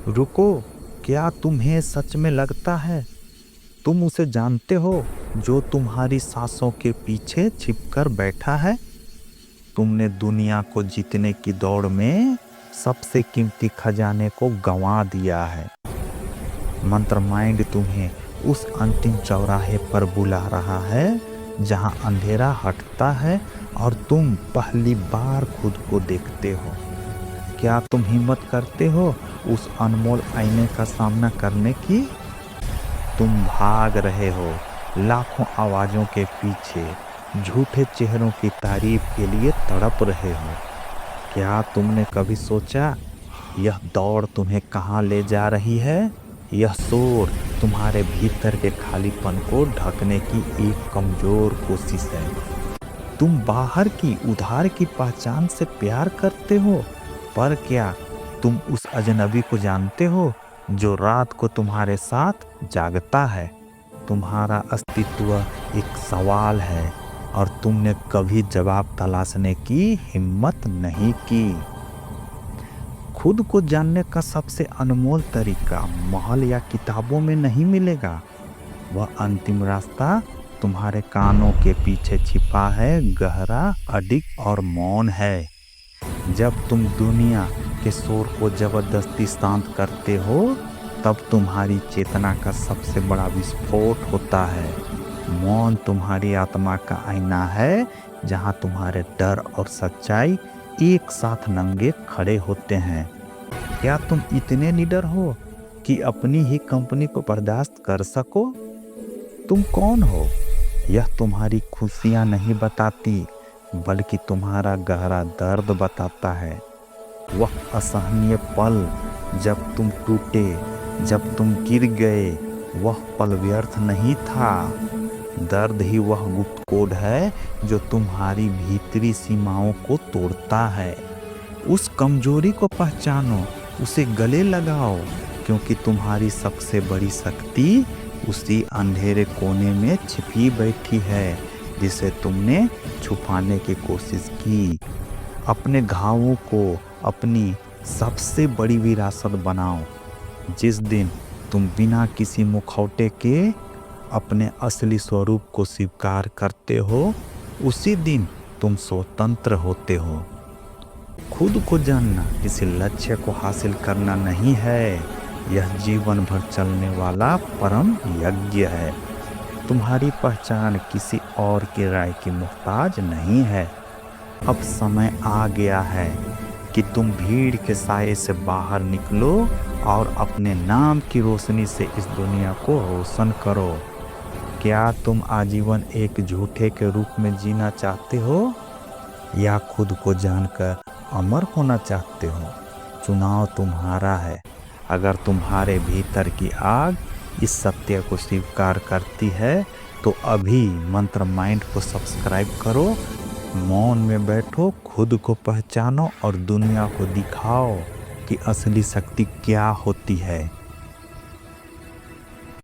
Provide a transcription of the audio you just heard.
रुको, क्या तुम्हें सच में लगता है तुम उसे जानते हो जो तुम्हारी सांसों के पीछे छिपकर बैठा है? तुमने दुनिया को जीतने की दौड़ में सबसे कीमती खजाने को गंवा दिया है। मंत्र माइंड तुम्हें उस अंतिम चौराहे पर बुला रहा है जहां अंधेरा हटता है और तुम पहली बार खुद को देखते हो। क्या तुम हिम्मत करते हो उस अनमोल आईने का सामना करने की? तुम भाग रहे हो लाखों आवाजों के पीछे, झूठे चेहरों की तारीफ के लिए तड़प रहे हो। क्या तुमने कभी सोचा यह दौड़ तुम्हें कहाँ ले जा रही है? यह शोर तुम्हारे भीतर के खालीपन को ढकने की एक कमजोर कोशिश है। तुम बाहर की उधार की पहचान से प्यार करते हो, पर क्या तुम उस अजनबी को जानते हो जो रात को तुम्हारे साथ जागता है? तुम्हारा अस्तित्व एक सवाल है और तुमने कभी जवाब तलाशने की हिम्मत नहीं की। खुद को जानने का सबसे अनमोल तरीका महल या किताबों में नहीं मिलेगा। वह अंतिम रास्ता तुम्हारे कानों के पीछे छिपा है, गहरा, अडिग और मौन है। जब तुम दुनिया के शोर को जबरदस्ती शांत करते हो, तब तुम्हारी चेतना का सबसे बड़ा विस्फोट होता है। मौन तुम्हारी आत्मा का आईना है, जहां तुम्हारे डर और सच्चाई एक साथ नंगे खड़े होते हैं। क्या तुम इतने निडर हो कि अपनी ही कंपनी को बर्दाश्त कर सको? तुम कौन हो यह तुम्हारी खुशियां नहीं बताती, बल्कि तुम्हारा गहरा दर्द बताता है। वह असहनीय पल जब तुम टूटे, जब तुम गिर गए, वह पल व्यर्थ नहीं था। दर्द ही वह गुप्त कोड है जो तुम्हारी भीतरी सीमाओं को तोड़ता है। उस कमजोरी को पहचानो, उसे गले लगाओ, क्योंकि तुम्हारी सबसे बड़ी शक्ति उसी अंधेरे कोने में छिपी बैठी है जिसे तुमने छुपाने की कोशिश की। अपने घावों को अपनी सबसे बड़ी विरासत बनाओ। जिस दिन तुम बिना किसी मुखौटे के अपने असली स्वरूप को स्वीकार करते हो, उसी दिन तुम स्वतंत्र होते हो। खुद को जानना किसी लक्ष्य को हासिल करना नहीं है, यह जीवन भर चलने वाला परम यज्ञ है। तुम्हारी पहचान किसी और की राय की मोहताज नहीं है। अब समय आ गया है कि तुम भीड़ के साये से बाहर निकलो और अपने नाम की रोशनी से इस दुनिया को रोशन करो। क्या तुम आजीवन एक झूठे के रूप में जीना चाहते हो या खुद को जानकर अमर होना चाहते हो? चुनाव तुम्हारा है। अगर तुम्हारे भीतर की आग इस सत्य को स्वीकार करती है तो अभी मंत्र माइंड को सब्सक्राइब करो, मौन में बैठो, खुद को पहचानो और दुनिया को दिखाओ कि असली शक्ति क्या होती है।